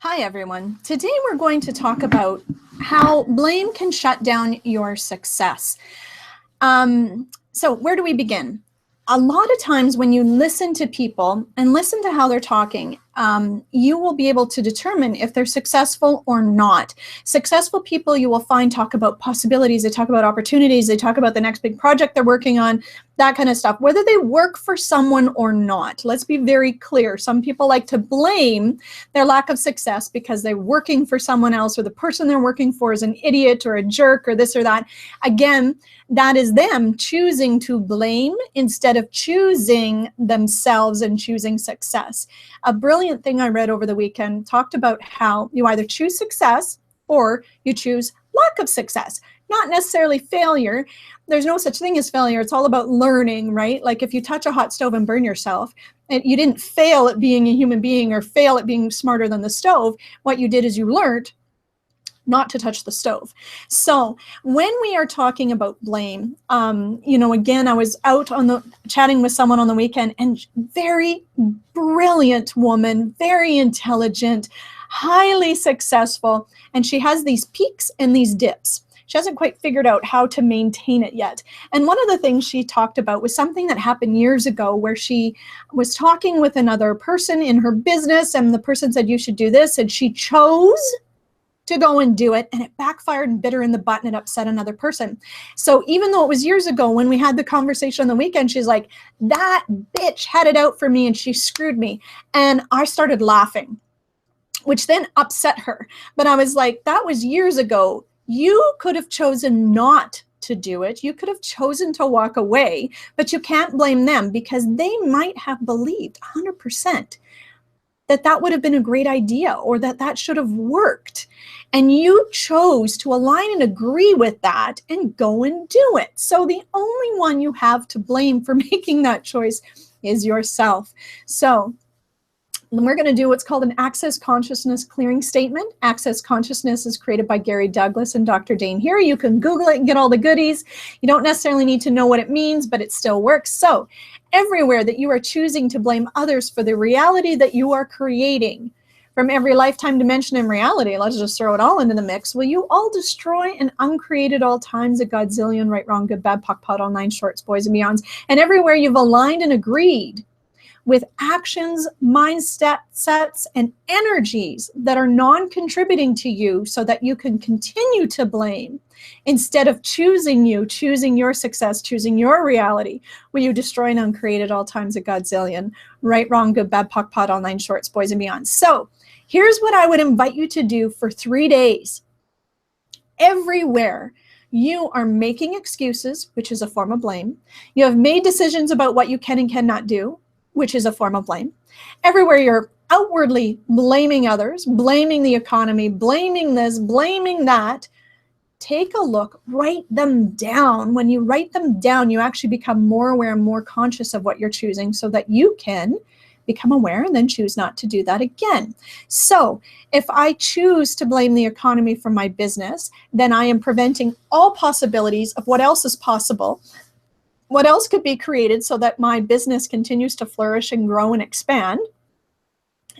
Hi, everyone. Today we're going to talk about how blame can shut down your success. So where do we begin? A lot of times when you listen to people and listen to how they're talking, you will be able to determine if they're successful or not. Successful people you will find talk about possibilities, they talk about opportunities, they talk about the next big project they're working on, that kind of stuff, whether they work for someone or not. Let's be very clear. Some people like to blame their lack of success because they're working for someone else, or the person they're working for is an idiot or a jerk or this or that. Again, that is them choosing to blame instead of choosing themselves and choosing success. A brilliant thing I read over the weekend talked about how you either choose success or you choose lack of success, not necessarily failure. There's no such thing as failure. It's all about learning, right? Like if you touch a hot stove and burn yourself, and you didn't fail at being a human being or fail at being smarter than the stove. What you did is you learned not to touch the stove. So when we are talking about blame, again, I was out chatting with someone on the weekend, and very brilliant woman, very intelligent, highly successful, and she has these peaks and these dips. She hasn't quite figured out how to maintain it yet. And one of the things she talked about was something that happened years ago, where she was talking with another person in her business, and the person said, you should do this, and she chose to go and do it, and it backfired and bit her in the butt, and it upset another person. So even though it was years ago when we had the conversation on the weekend, she's like, that bitch had it out for me and she screwed me. And I started laughing, which then upset her. But I was like, that was years ago. You could have chosen not to do it. You could have chosen to walk away, but you can't blame them, because they might have believed 100% that would have been a great idea, or that should have worked. And you chose to align and agree with that and go and do it. So the only one you have to blame for making that choice is yourself. So we're going to do what's called an Access Consciousness clearing statement. Access Consciousness is created by Gary Douglas and Dr. Dane here. You can Google it and get all the goodies. You don't necessarily need to know what it means, but it still works. So everywhere that you are choosing to blame others for the reality that you are creating, from every lifetime dimension in reality, let's just throw it all into the mix, will you all destroy and uncreate at all times a godzillion right, wrong, good, bad, pock, pot, all nine shorts, boys and beyonds. And everywhere you've aligned and agreed with actions, mindsets, and energies that are non-contributing to you, so that you can continue to blame instead of choosing your success, choosing your reality, will you destroy and uncreate at all times a godzillion right, wrong, good, bad, pock, pot, all nine shorts, boys and beyond. So here's what I would invite you to do for 3 days. Everywhere you are making excuses, which is a form of blame. You have made decisions about what you can and cannot do, which is a form of blame. Everywhere you're outwardly blaming others, blaming the economy, blaming this, blaming that, take a look, write them down. When you write them down, you actually become more aware and more conscious of what you're choosing, so that you can become aware and then choose not to do that again. So if I choose to blame the economy for my business, then I am preventing all possibilities of what else is possible, what else could be created so that my business continues to flourish and grow and expand.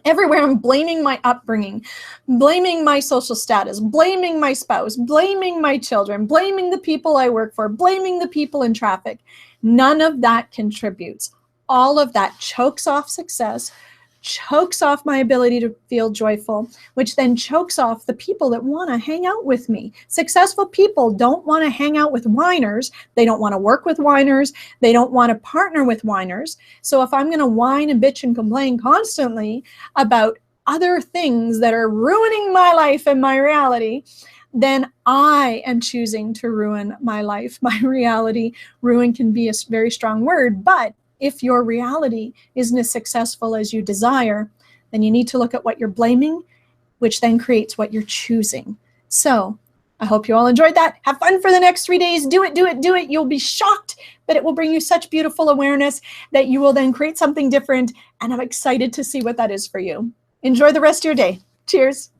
Everywhere I'm blaming my upbringing, blaming my social status, blaming my spouse, blaming my children, blaming the people I work for, blaming the people in traffic. None of that contributes. All of that chokes off success, chokes off my ability to feel joyful, which then chokes off the people that want to hang out with me. Successful people don't want to hang out with whiners. They don't want to work with whiners. They don't want to partner with whiners. So if I'm going to whine and bitch and complain constantly about other things that are ruining my life and my reality, then I am choosing to ruin my life, my reality. Ruin can be a very strong word, but if your reality isn't as successful as you desire, then you need to look at what you're blaming, which then creates what you're choosing. So I hope you all enjoyed that. Have fun for the next 3 days. Do it, do it, do it. You'll be shocked, but it will bring you such beautiful awareness that you will then create something different. And I'm excited to see what that is for you. Enjoy the rest of your day. Cheers.